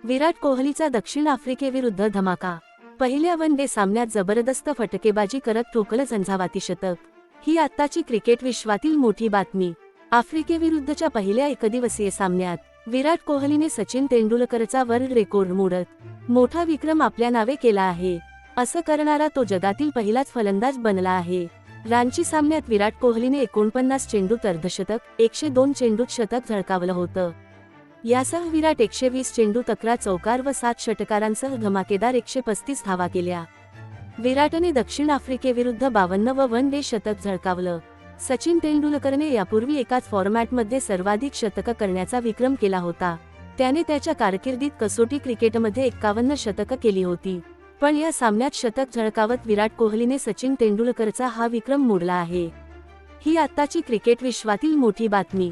विराट कोहलीचा दक्षिण आफ्रिकेविरुद्ध धमाका. पहिल्या वन डे सामन्यात जबरदस्त फटकेबाजी करत ठोकलं झंझावाती शतक. ही आत्ताची क्रिकेट विश्वातील मोठी बातमी. आफ्रिकेविरुद्धच्या पहिल्या एकदिवसीय सामन्यात विराट कोहलीने सचिन तेंडुलकरचा वर्ल्ड रेकॉर्ड मोडत मोठा विक्रम आपल्या नावे केला आहे. असं करणारा तो जगातील पहिलाच फलंदाज बनला आहे. रांची सामन्यात विराट कोहलीने 49 चेंडूत अर्धशतक, 102 चेंडूत शतक झळकावलं होतं. यासह विराट 120 चेंडूत 11 चौकार व 7 षटकारांसह धमाकेदार 135 धावा केल्या. विराटने दक्षिण आफ्रिकेविरुद्ध 52 व वन डे शतक झळकावलं. सचिन तेंडुलकरने यापूर्वी एकाच फॉर्मॅटमध्ये सर्वाधिक शतकं करण्याचा विक्रम केला होता. त्याने त्याच्या कारकिर्दीत कसोटी क्रिकेटमध्ये 51 शतकं केली होती. पण या सामन्यात शतक झळकावत विराट कोहलीने सचिन तेंडुलकरचा हा विक्रम मोडला आहे. ही आत्ताची क्रिकेट विश्वातील मोठी बातमी.